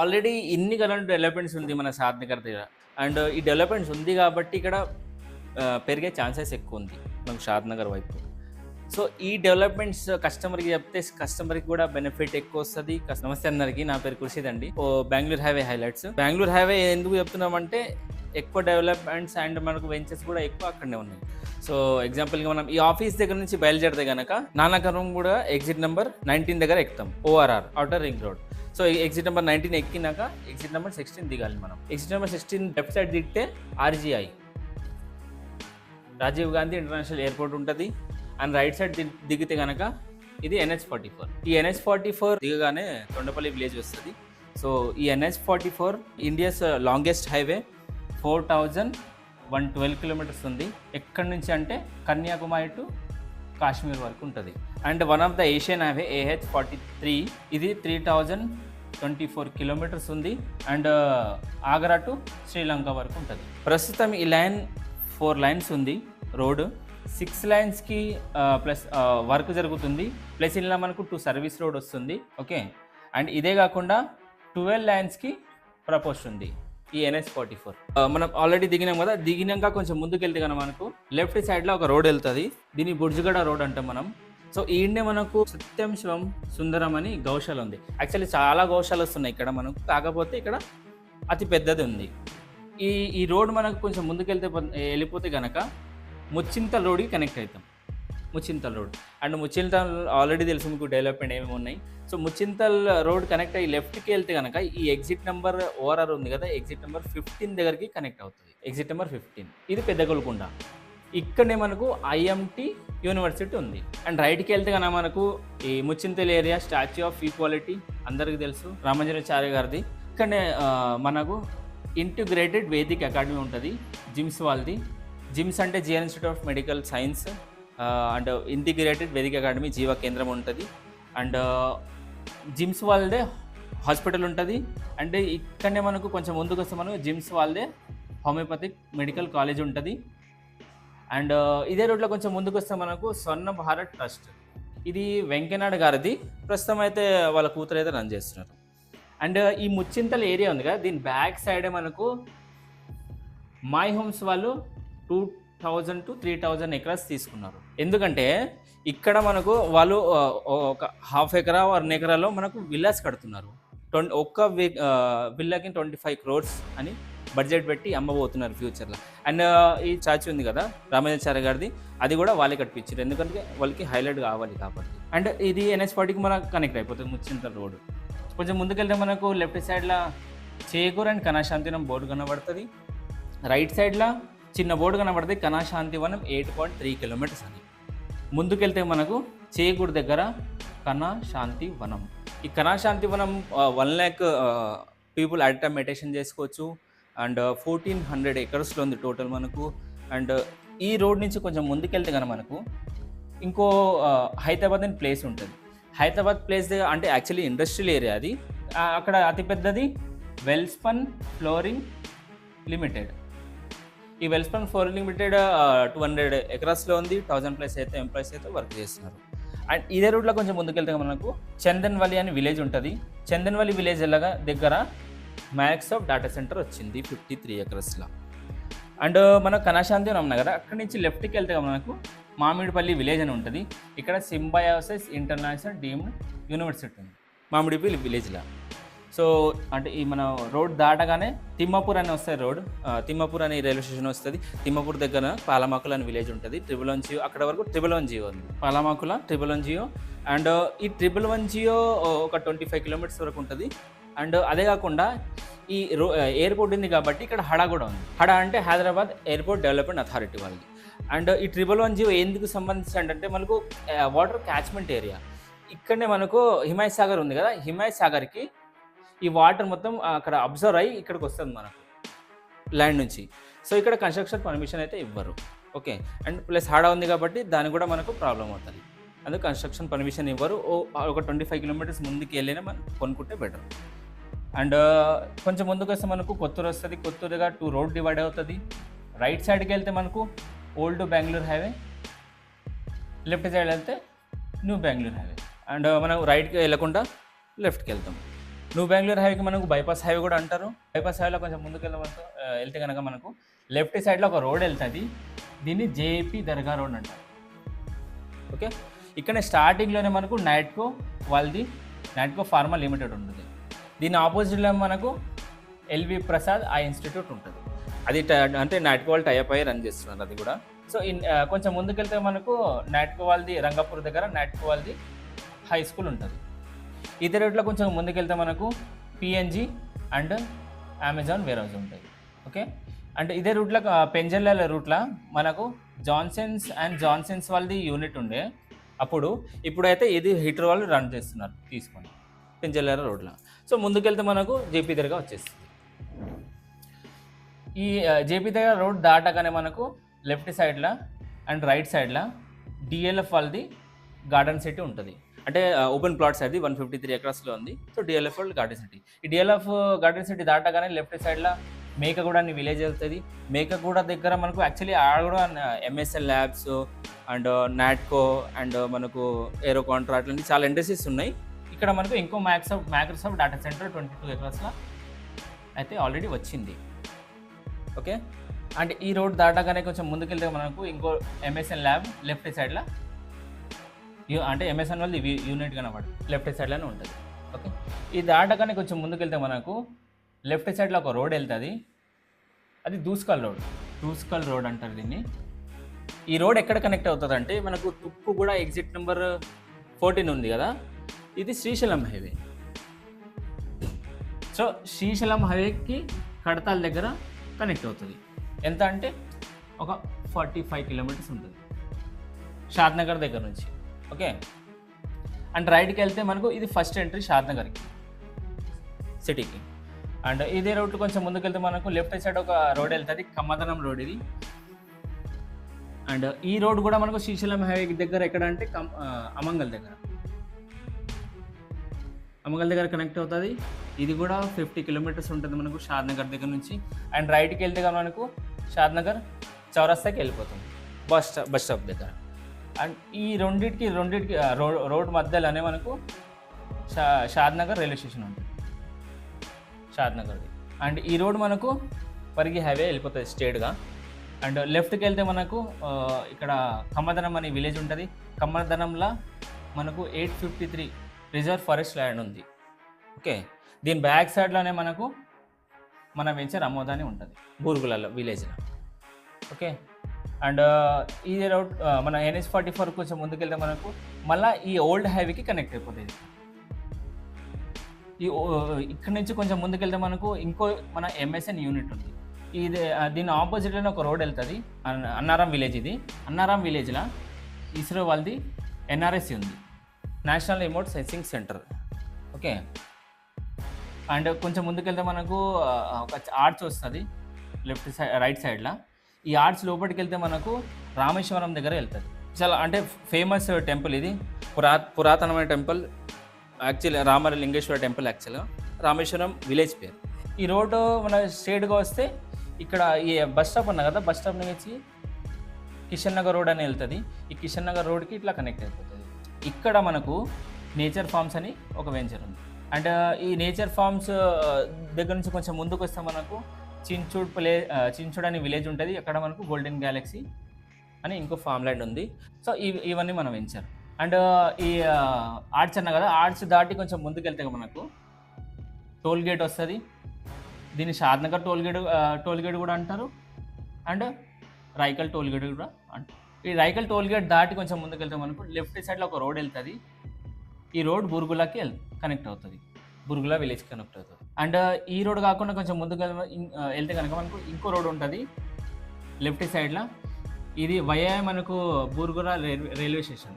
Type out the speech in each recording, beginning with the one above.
Already ఇన్ని current developments ఉంది మన సాధనగర్ దగ్గర. అండ్ ఈ డెవలప్మెంట్స్ ఉంది కాబట్టి ఇక్కడ పెరిగే ఛాన్సెస్ ఎక్కువ ఉంది మనకు షాద్నగర్ వైపు. సో ఈ డెవలప్మెంట్స్ కస్టమర్కి చెప్తే కస్టమర్కి కూడా బెనిఫిట్ ఎక్కువ వస్తుంది. నమస్తే అందరికి, నా పేరు ఖుర్షీద్ అండి. Bengaluru highway highlights. Bengaluru highway ఎందుకు చెప్తున్నామంటే ఎక్కువ డెవలప్మెంట్స్ అండ్ మనకు వెంచర్స్ కూడా ఎక్కువ అక్కడనే ఉన్నాయి. సో ఎగ్జాంపుల్గా మనం ఈ ఆఫీస్ దగ్గర నుంచి బయలుదేరితే కనుక నానకరం కూడా ఎగ్జిట్ నెంబర్ 19 దగ్గర ఎక్కుతాం, ORR outer ring road. So exit number 19 ఎక్కినాక ఎగ్జిట్ నెంబర్ 16 దిగాలి మనం. ఎగ్జిట్ నెంబర్ 16 లెఫ్ట్ సైడ్ దిగితే RGI Rajiv Gandhi international airport ఉంటుంది. అండ్ రైట్ సైడ్ దిగితే కనుక ఇది NH44. ఈ NH44 దిగగానే తొండపల్లి విలేజ్ వస్తుంది. సో ఈ NH44 India's longest highway, 4112 kilometres ఉంది. ఎక్కడి నుంచి అంటే కన్యాకుమారి టు కాశ్మీర్ వరకు ఉంటుంది. And one of the Asian highway AH43, ఇది 3024 కిలోమీటర్స్ ఉంది. అండ్ ఆగ్రా టు శ్రీలంక వరకు ఉంటుంది. ప్రస్తుతం ఈ లైన్ 4 లైన్స్ ఉంది రోడ్. 6 లైన్స్కి ప్లస్ వర్క్ జరుగుతుంది. ప్లస్ ఇలా మనకు 2 సర్వీస్ రోడ్ వస్తుంది. ఓకే, అండ్ ఇదే కాకుండా 12 లైన్స్కి ప్రపోజ్ ఉంది ఈ NH44. మనం ఆల్రెడీ దిగినాం కదా, దిగినాక కొంచెం ముందుకు వెళ్తే కనుక మనకు లెఫ్ట్ సైడ్లో ఒక రోడ్ వెళ్తుంది. దీన్ని బుర్జుగడ రోడ్ అంటాం మనం. సో ఈయనే మనకు సత్యం శివం సుందరం అని గౌశాల ఉంది. యాక్చువల్లీ చాలా గౌశాలు వస్తున్నాయి ఇక్కడ మనకు, కాకపోతే ఇక్కడ అతి పెద్దది ఉంది. ఈ రోడ్ మనకు కొంచెం వెళ్ళిపోతే కనుక ముచ్చింతల్ రోడ్కి కనెక్ట్ అవుతాం. Muchintal road and Muchintal already తెలుసు మీకు డెవలప్మెంట్ ఏమేమి ఉన్నాయి. సో ముచ్చింతల్ రోడ్ కనెక్ట్ అయ్యి లెఫ్ట్కి వెళ్తే కనుక ఈ ఎగ్జిట్ నెంబర్ ORR ఉంది కదా, ఎగ్జిట్ నెంబర్ 15 దగ్గరికి కనెక్ట్ అవుతుంది. ఎగ్జిట్ నెంబర్ 15 ఇది పెద్దగొల్లుకుంట. ఇక్కడనే మనకు IMT యూనివర్సిటీ ఉంది. అండ్ రైట్కి వెళ్తే కనుక మనకు ఈ Muchintal area statue of equality అందరికీ తెలుసు, రామాంజనాచార్య గారిది. ఇక్కడనే మనకు ఇంటిగ్రేటెడ్ వేదిక్ అకాడమీ ఉంటుంది, జిమ్స్ వాళ్ళది. జిమ్స్ అంటే GN institute of medical science and integrated వేదిక అకాడమీ జీవ కేంద్రం ఉంటుంది. అండ్ జిమ్స్ వాళ్ళదే హాస్పిటల్ ఉంటుంది. అండ్ ఇక్కడనే మనకు కొంచెం ముందుకు వస్తే మనకు జిమ్స్ వాళ్ళదే హోమియోపతిక్ మెడికల్ కాలేజ్ ఉంటుంది. అండ్ ఇదే రోడ్లో కొంచెం ముందుకు వస్తే మనకు స్వర్ణ భారత్ ట్రస్ట్, ఇది వెంకయ్యనాయుడు గారిది. ప్రస్తుతం అయితే వాళ్ళ కూతురు అయితే రన్ చేస్తున్నారు. అండ్ ఈ ముచ్చింతల ఏరియా ఉంది కదా, దీని బ్యాక్ సైడే మనకు మై హోమ్స్ వాళ్ళు 2000 to 3000 ఎకరాస్ తీసుకున్నారు. ఎందుకంటే ఇక్కడ మనకు వాళ్ళు ఒక ½ ఎకరా 1 ఎకరాలో మనకు విల్లాస్ కడుతున్నారు. ఒక్క విల్లాకి 25 crores అని బడ్జెట్ పెట్టి అమ్మబోతున్నారు ఫ్యూచర్లో. అండ్ ఈ చాచి ఉంది కదా రామాంజనాచార్య గారిది, అది కూడా వాళ్ళే కట్టించారు, ఎందుకంటే వాళ్ళకి హైలైట్ కావాలి కాబట్టి. అండ్ ఇది NH40కి మనకు కనెక్ట్ అయిపోతుంది ముచ్చింతల్ రోడ్. కొంచెం ముందుకెళ్తే మనకు లెఫ్ట్ సైడ్లో చేకూర్ అండ్ కళాశాంతివనం బోర్డు కనబడుతుంది. రైట్ సైడ్లో చిన్న బోర్డు కనబడుతుంది, కళాశాంతివనం 8.3 కిలోమీటర్స్ అని. ముందుకెళ్తే మనకు చేకూరు దగ్గర కళాశాంతివనం. ఈ కళాశాంతివనం 1 lakh people at time meditation చేసుకోవచ్చు. అండ్ 1400 ఎకర్స్లో ఉంది టోటల్ మనకు. అండ్ ఈ రోడ్ నుంచి కొంచెం ముందుకెళ్తే కనుక మనకు ఇంకో హైదరాబాద్ అని ప్లేస్ ఉంటుంది. హైదరాబాద్ ప్లేస్ అంటే యాక్చువల్లీ ఇండస్ట్రియల్ ఏరియా అది. అక్కడ అతిపెద్దది వెల్స్పన్ ఫ్లోరింగ్ లిమిటెడ్. ఈ వెల్స్పన్ ఫ్లోరింగ్ లిమిటెడ్ 200 ఎకరాస్లో ఉంది. 1000+ అయితే ఎంప్లాయీస్ అయితే వర్క్ చేస్తున్నారు. అండ్ ఇదే రూట్లో కొంచెం ముందుకెళ్తే మనకు చందన్వలి అని విలేజ్ ఉంటుంది. చందన్వలి విలేజ్ దగ్గర మైక్రోసాఫ్ట్ డేటా సెంటర్ వచ్చింది 53 ఎకరాస్లో. అండ్ మన కళాశాంతివనం నగర అక్కడి నుంచి లెఫ్ట్కి వెళ్తే మనకు మామిడిపల్లి విలేజ్ అని ఉంటుంది. ఇక్కడ సింబయోసిస్ ఇంటర్నేషనల్ డీమ్డ్ యూనివర్సిటీ ఉంది మామిడిపల్లి విలేజ్లో. సో అంటే ఈ మన రోడ్ దాటగానే తిమ్మాపూర్ అని వస్తుంది రోడ్. తిమ్మాపూర్ అనే రైల్వే స్టేషన్ వస్తుంది. తిమ్మాపూర్ దగ్గర పాలమాకుల అని విలేజ్ ఉంటుంది. 111 అక్కడ వరకు 111 ఉంది. పాలమాకుల 111. అండ్ ఈ 111 ఒక 25 కిలోమీటర్స్ వరకు ఉంటుంది. అండ్ అదే కాకుండా ఈ ఎయిర్పోర్ట్ ఉంది కాబట్టి ఇక్కడ హడా కూడా ఉంది. హడా అంటే హైదరాబాద్ ఎయిర్పోర్ట్ డెవలప్మెంట్ అథారిటీ వాళ్ళది. అండ్ ఈ 111 ఎందుకు సంబంధించి అంటే మనకు వాటర్ క్యాచ్మెంట్ ఏరియా. ఇక్కడనే మనకు హిమాయత్ సాగర్ ఉంది కదా, హిమాయత్ సాగర్కి ఈ వాటర్ మొత్తం అక్కడ అబ్జర్వ్ అయ్యి ఇక్కడికి వస్తుంది మనకు ల్యాండ్ నుంచి. సో ఇక్కడ కన్స్ట్రక్షన్ పర్మిషన్ అయితే ఇవ్వరు. ఓకే, అండ్ ప్లస్ హాడా ఉంది కాబట్టి దానికి కూడా మనకు ప్రాబ్లం అవుతుంది. అందుకు కన్స్ట్రక్షన్ పర్మిషన్ ఇవ్వరు. ఒక 25 కిలోమీటర్స్ ముందుకు వెళ్ళినా మనం కొనుక్కుంటే బెటర్. అండ్ కొంచెం ముందుకు వస్తే మనకు కొత్తూరు వస్తుంది. కొత్తూరుగా 2 రోడ్ డివైడ్ అవుతుంది. రైట్ సైడ్కి వెళ్తే మనకు old Bengaluru highway, left side వెళ్తే న్యూ బెంగళూరు హైవే. అండ్ మనం రైట్కి వెళ్ళకుండా లెఫ్ట్కి వెళ్తాం. న్యూ బెంగళూరు హైవేకి మనకు బైపాస్ హైవే కూడా అంటారు. బైపాస్ హైవేలో కొంచెం ముందుకు వెళ్తే కనుక మనకు లెఫ్ట్ సైడ్లో ఒక రోడ్ వెళ్తుంది. దీన్ని జేపీ దర్గా రోడ్ అంటారు. ఓకే, ఇక్కడ స్టార్టింగ్లోనే మనకు నాట్కో ఫార్మా లిమిటెడ్ ఉంటుంది. దీని ఆపోజిట్లో మనకు ఎల్వి ప్రసాద్ ఐ ఇన్స్టిట్యూట్ ఉంటుంది. అది అంటే నాట్కో వాళ్ళు టైప్ అయ్యి రన్ చేస్తున్నారు అది కూడా. సో కొంచెం ముందుకెళ్తే మనకు నాట్కో వాళ్ళది రంగాపూర్ దగ్గర నాట్కో వాళ్ళది హై స్కూల్ ఉంటుంది. ఇదే రూట్లో కొంచెం ముందుకెళ్తే మనకు P N G and Amazon warehouse ఉంటాయి. ఓకే, అంటే ఇదే రూట్లో పెంజర్ల రూట్లో మనకు జాన్సన్స్ వాళ్ళది యూనిట్ ఉండే అప్పుడు. ఇప్పుడైతే ఇది హీటర్ వాళ్ళు రన్ చేస్తున్నారు తీసుకొని పెంజర్ల రోడ్లో. సో ముందుకెళ్తే మనకు జేపీ దర్గా వచ్చేస్తుంది. ఈ జేపీ దర్గా రోడ్ దాటగానే మనకు లెఫ్ట్ సైడ్లో అండ్ రైట్ సైడ్లో డిఎల్ఎఫ్ వాళ్ళది గార్డెన్ సిటీ ఉంటుంది. అంటే ఓపెన్ ప్లాట్స్ అది 153 ఎకరాస్లో ఉంది. సో డిఎల్ఎఫ్ వాళ్ళు గార్డెన్ సిటీ. ఈ డిఎల్ఎఫ్ గార్డెన్ సిటీ దాటగానే లెఫ్ట్ సైడ్లో మేకగూడ అని విలేజ్ వెళ్తుంది. మేకగూడ దగ్గర మనకు యాక్చువల్లీ ఆడ కూడా MSL labs and Natco and మనకు ఏరో కాంట్రాక్ట్ లాంటి చాలా ఇండస్ట్రీస్ ఉన్నాయి. ఇక్కడ మనకు ఇంకో మైక్రోసాఫ్ట్ డేటా సెంటర్ 22 ఎకరాస్లో అయితే ఆల్రెడీ వచ్చింది. ఓకే, అంటే ఈ రోడ్ దాటగానే కొంచెం ముందుకెళ్తే మనకు ఇంకో ఎంఎస్ఎన్ ల్యాబ్ లెఫ్ట్ సైడ్లో, అంటే ఎంఎస్ఎన్ వాళ్ళది యూనిట్ కనబడి లెఫ్ట్ సైడ్లోనే ఉంటుంది. ఓకే, ఈ దాటగానే కొంచెం ముందుకెళ్తే మనకు లెఫ్ట్ సైడ్లో ఒక రోడ్ వెళ్తుంది. అది దూస్కల్ రోడ్ అంటారు దీన్ని. ఈ రోడ్ ఎక్కడ కనెక్ట్ అవుతుంది అంటే మనకు తుక్కు కూడా ఎగ్జిట్ నెంబర్ 14 ఉంది కదా, ఇది శ్రీశైలం హైవే. సో శ్రీశైలం హైవేకి కడతాల దగ్గర కనెక్ట్ అవుతుంది. ఎంత అంటే ఒక 45 కిలోమీటర్స్ ఉంటుంది షాద్నగర్ దగ్గర నుంచి. ఓకే, అండ్ రైట్కి వెళ్తే మనకు ఇది ఫస్ట్ ఎంట్రీ షాద్నగర్కి సిటీకి. అండ్ ఇదే రోడ్లు కొంచెం ముందుకెళ్తే మనకు లెఫ్ట్ సైడ్ ఒక రోడ్ వెళ్తుంది, కమ్మదనం రోడ్ ఇది. అండ్ ఈ రోడ్ కూడా మనకు శ్రీశైలం హైవే దగ్గర ఎక్కడ అంటే అమంగల్ దగ్గర కనెక్ట్ అవుతుంది. ఇది కూడా 50 కిలోమీటర్స్ ఉంటుంది మనకు షాద్నగర్ దగ్గర నుంచి. అండ్ రైట్కి వెళ్తే కానీ మనకు షాద్నగర్ చౌరస్తాకి వెళ్ళిపోతుంది బస్ స్టాప్ దగ్గర. అండ్ ఈ రెండింటికి రోడ్ మధ్యలోనే మనకు షాద్నగర్ రైల్వే స్టేషన్ ఉంటుంది షాద్నగర్ది. అండ్ ఈ రోడ్ మనకు పరిగి హైవే వెళ్ళిపోతుంది స్ట్రేట్గా. అండ్ లెఫ్ట్కి వెళ్తే మనకు ఇక్కడ కమ్మదనం అనే విలేజ్ ఉంటుంది. కమ్మదనంలో మనకు 853 రిజర్వ్ ఫారెస్ట్ ల్యాండ్ ఉంది. ఓకే, దీని బ్యాక్ సైడ్లోనే మనకు మన వెంచర్ అమోదాని ఉంటుంది బూరుగులలో విలేజ్లో. ఓకే, అండ్ ఈ రోడ్ మన NH44 కొంచెం ముందుకెళ్తే మనకు మళ్ళీ ఈ ఓల్డ్ హైవేకి కనెక్ట్ అయిపోతుంది. ఇక్కడ నుంచి కొంచెం ముందుకెళ్తే మనకు ఇంకో మన MSN యూనిట్ ఉంది. ఇది దీని ఆపోజిట్లోనే ఒక రోడ్ వెళ్తుంది, అన్నారం విలేజ్. ఇది అన్నారం విలేజ్లో ఇస్రో వాళ్ళది NRSC ఉంది, national remote sensing centre. Okay, and కొంచెం ముందుకెళ్తే మనకు ఒక ఆర్చ్ వస్తుంది రైట్ సైడ్లో. ఈ ఆర్చ్ లోపలికి వెళ్తే మనకు రామేశ్వరం దగ్గర వెళ్తుంది. చాలా అంటే ఫేమస్ టెంపుల్ ఇది, పురాతనమైన టెంపుల్. యాక్చువల్లీ రామలింగేశ్వర టెంపుల్ యాక్చువల్గా రామేశ్వరం విలేజ్ పేరు. ఈ రోడ్డు మన స్ట్రేట్గా వస్తే ఇక్కడ ఈ బస్ స్టాప్ ఉన్నా కదా, బస్ స్టాప్ నుంచి కిషన్ నగర్ రోడ్ అని వెళ్తుంది. ఈ కిషన్ నగర్ రోడ్కి ఇట్లా కనెక్ట్ అయిపోతుంది. ఇక్కడ మనకు నేచర్ ఫార్మ్స్ అని ఒక వెంచర్ ఉంది. అండ్ ఈ నేచర్ ఫార్మ్స్ దగ్గర నుంచి కొంచెం ముందుకు వస్తే మనకు చించూడ్ అనే విలేజ్ ఉంటుంది. అక్కడ మనకు గోల్డెన్ గ్యాలక్సీ అని ఇంకో ఫామ్ ల్యాండ్ ఉంది. సో ఇవన్నీ మనం వెంచర్. అండ్ ఈ ఆర్చ్ అన్నా కదా, ఆర్చ్ దాటి కొంచెం ముందుకెళ్తే మనకు టోల్ గేట్ వస్తుంది. దీన్ని షాద్నగర్ టోల్ గేట్ కూడా అంటారు, అండ్ రైకల్ టోల్ గేట్ కూడా అంటారు. ఈ రైకల్ టోల్ గేట్ దాటి కొంచెం ముందుకెళ్తే మనకు లెఫ్ట్ సైడ్లో ఒక రోడ్ వెళ్తుంది. ఈ రోడ్ బురుగులాకి కనెక్ట్ అవుతుంది, బురుగులా విలేజ్కి కనెక్ట్ అవుతుంది. అండ్ ఈ రోడ్ కాకుండా కొంచెం ముందుకు వెళ్తే కనుక మనకు ఇంకో రోడ్ ఉంటుంది లెఫ్ట్ సైడ్లో. ఇది వయా మనకు Burugula railway station,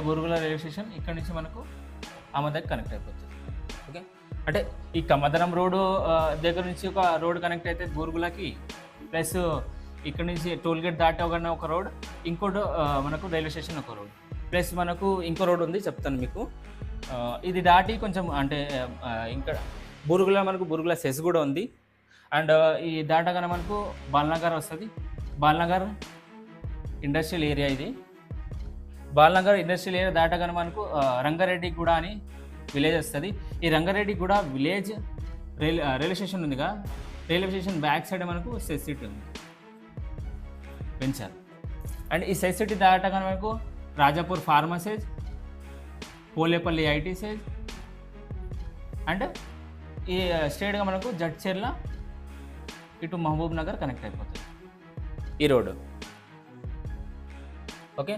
Burugula railway station. ఇక్కడ నుంచి మనకు అహ్మదాబాద్ కనెక్ట్ అయిపోతుంది. ఓకే, అంటే ఈ కమ్మదనం రోడ్డు దగ్గర నుంచి ఒక రోడ్ కనెక్ట్ అయితే బూరుగులకి, ప్లస్ ఇక్కడ నుంచి టోల్ గేట్ దాటగానే ఒక రోడ్, ఇంకోటి మనకు రైల్వే స్టేషన్ ఒక రోడ్, ప్లస్ మనకు ఇంకో రోడ్ ఉంది చెప్తాను మీకు. ఇది దాటి కొంచెం అంటే ఇంకా బూరుగుల సెస్ కూడా ఉంది. అండ్ ఈ దాటగానే మనకు బాల్నగర్ వస్తుంది. బాల్నగర్ ఇండస్ట్రియల్ ఏరియా ఇది. బాల్నగర్ ఇండస్ట్రియల్ ఏరియా దాటగానే మనకు రంగారెడ్డి కూడా అని విలేజ్ వస్తుంది. ఈ రంగారెడ్డి కూడా విలేజ్ రైల్వే స్టేషన్ ఉందిగా, రైల్వే స్టేషన్ బ్యాక్ సైడ్ మనకు సెస్ సిటీ ఉంది వెంచర్. అండ్ ఈ సెస్ సిటీ దాటగానే మనకు రాజాపూర్ ఫార్మసేజ్, పోలేపల్లి ఐటీసేజ్ అండ్ ఈ స్ట్రేట్గా మనకు జడ్చెర్ల ఇటు మహబూబ్ నగర్ కనెక్ట్ అయిపోతుంది ఈ రోడ్డు. ఓకే.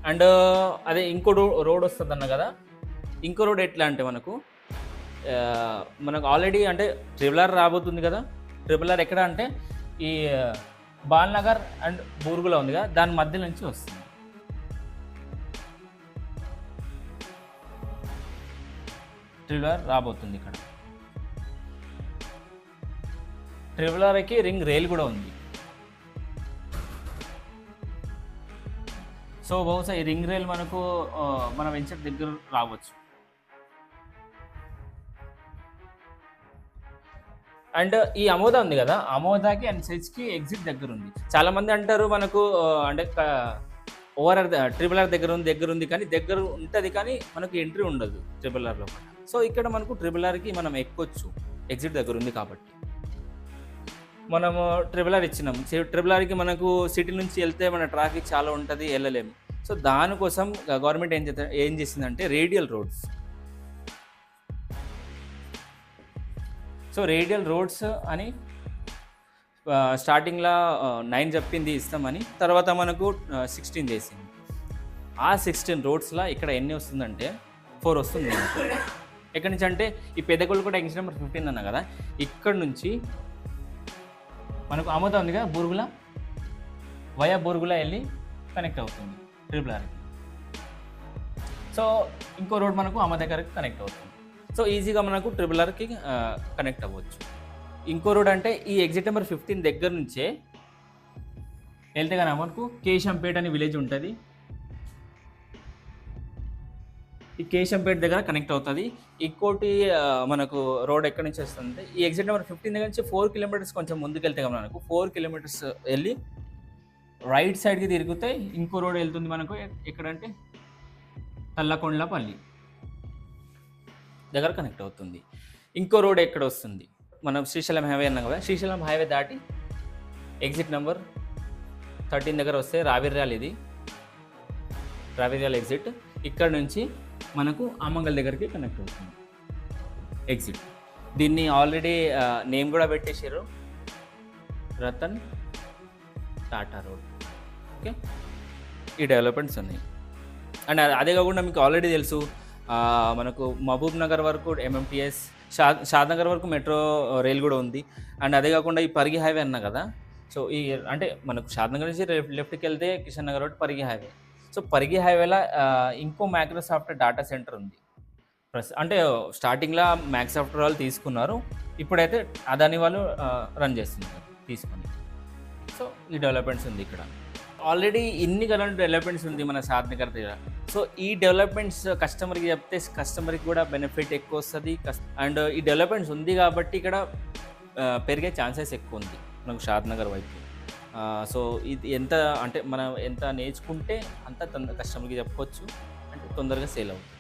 అండ్ అదే ఇంకో రోడ్ వస్తుంది అన్న కదా, ఇంకో రోడ్ ఎట్లా అంటే మనకు ఆల్రెడీ అంటే ట్రిపుల్ ఆర్ రాబోతుంది కదా. ట్రిపుల్ ఆర్ ఎక్కడ అంటే ఈ బాల్నగర్ అండ్ బూర్గులో ఉంది కదా, దాని మధ్య నుంచి వస్తుంది. ట్రిపుల్ ఆర్ రాబోతుంది ఇక్కడ. ట్రిపుల్ ఆర్కి రింగ్ రైల్ కూడా ఉంది. సో బహుశా ఈ రింగ్ రైల్ మనకు మన వెంచర్ దగ్గర రావచ్చు. అండ్ ఈ అమోదా ఉంది కదా, అమోదాకి అండ్ సెజ్కి ఎగ్జిట్ దగ్గర ఉంది. చాలామంది అంటారు మనకు అంటే ఓఆర్ఆర్ ట్రిపుల్ ఆర్ దగ్గర ఉంది కానీ దగ్గర ఉంటుంది కానీ మనకు ఎంట్రీ ఉండదు ట్రిపుల్ ఆర్లో. సో ఇక్కడ మనకు ట్రిపుల్ ఆర్కి మనం ఎక్కొచ్చు, ఎగ్జిట్ దగ్గర ఉంది కాబట్టి. మనము ట్రిపుల్ ఆర్ ఇచ్చినాం. ట్రిపుల్ ఆర్కి మనకు సిటీ నుంచి వెళ్తే మన ట్రాఫిక్ చాలా ఉంటుంది, వెళ్ళలేము. సో దానికోసం గవర్నమెంట్ ఏం చేసిందంటే radial roads. So radial roads అని స్టార్టింగ్లో 9 చెప్పింది ఇస్తామని, తర్వాత మనకు 16 చేసింది. ఆ 16 రోడ్స్లో ఇక్కడ ఎన్ని వస్తుందంటే 4 వస్తుంది. ఎక్కడి నుంచి అంటే ఈ పెద్దగొల్లుకోట ఎగ్జిట్ నెంబర్ 15 అన్నా కదా, ఇక్కడ నుంచి మనకు అమోదా ఉంది కదా బూర్గుల, వయా బూర్గుల వెళ్ళి కనెక్ట్ అవుతుంది ట్రిపుల్ ఆర్కి. సో ఇంకో రోడ్ మనకు అమోదా దగ్గరికి కనెక్ట్ అవుతుంది. సో ఈజీగా మనకు ట్రిపుల్ ఆర్కి కనెక్ట్ అవ్వచ్చు. ఇంకో రోడ్ అంటే ఈ ఎగ్జిట్ నెంబర్ 15 దగ్గర నుంచే వెళ్తే కనుక మనకు కేశంపేట అనే విలేజ్ ఉంటుంది. ఈ కేశంపేట దగ్గర కనెక్ట్ అవుతుంది. ఇంకోటి మనకు రోడ్ ఎక్కడి నుంచి వస్తుందంటే ఈ ఎగ్జిట్ నెంబర్ 15 దగ్గర నుంచి 4 కిలోమీటర్స్ కొంచెం ముందుకు వెళ్తే కదా మనకు 4 కిలోమీటర్స్ వెళ్ళి రైట్ సైడ్కి తిరిగితే ఇంకో రోడ్ వెళ్తుంది మనకు. ఎక్కడంటే తల్లకొండలపల్లి దగ్గర కనెక్ట్ అవుతుంది. ఇంకో రోడ్ ఎక్కడ వస్తుంది, మనం శ్రీశైలం హైవే అన్నాం కదా, శ్రీశైలం హైవే దాటి ఎగ్జిట్ నెంబర్ 13 దగ్గర వస్తే రావిర్యాల్, ఇది రావిర్యాల్ ఎగ్జిట్. ఇక్కడ నుంచి మనకు ఆమంగల్ దగ్గరికి కనెక్ట్ అవుతుంది ఎగ్జిట్. దీన్ని ఆల్రెడీ నేమ్ కూడా పెట్టేశారు, రతన్ టాటా రోడ్. ఓకే, ఈ డెవలప్మెంట్స్ ఉన్నాయి. అండ్ అదే కాకుండా మీకు ఆల్రెడీ తెలుసు మనకు మహబూబ్ నగర్ వరకు ఎంఎంటీఎస్, షాద్నగర్ వరకు మెట్రో రైల్ కూడా ఉంది. అండ్ అదే కాకుండా ఈ పరిగి హైవే అన్నా కదా, సో ఈ అంటే మనకు షాద్నగర్ నుంచి లెఫ్ట్కి వెళ్తే Kishan Nagar road Parigi highway. So Parigi హైవేలో ఇంకో మైక్రోసాఫ్ట్ డేటా సెంటర్ ఉంది. అంటే స్టార్టింగ్లో మైక్రోసాఫ్ట్ వాళ్ళు తీసుకున్నారు, ఇప్పుడైతే అదాని వాళ్ళు రన్ చేస్తున్నారు తీసుకొని. సో ఈ డెవలప్మెంట్స్ ఉంది ఇక్కడ. ఆల్రెడీ ఇన్ని కరెంట్ డెవలప్మెంట్స్ ఉంది మన షాద్నగర్ దగ్గర. సో ఈ డెవలప్మెంట్స్ కస్టమర్కి చెప్తే కస్టమర్కి కూడా బెనిఫిట్ ఎక్కువ వస్తుంది. అండ్ ఈ డెవలప్మెంట్స్ ఉంది కాబట్టి ఇక్కడ పెరిగే ఛాన్సెస్ ఎక్కువ ఉంది మనకు షాద్నగర్ వైపు. సో ఇది ఎంత అంటే మనం ఎంత నేర్చుకుంటే అంత కస్టమర్కి చెప్పవచ్చు, అంటే తొందరగా సేల్ అవుతుంది.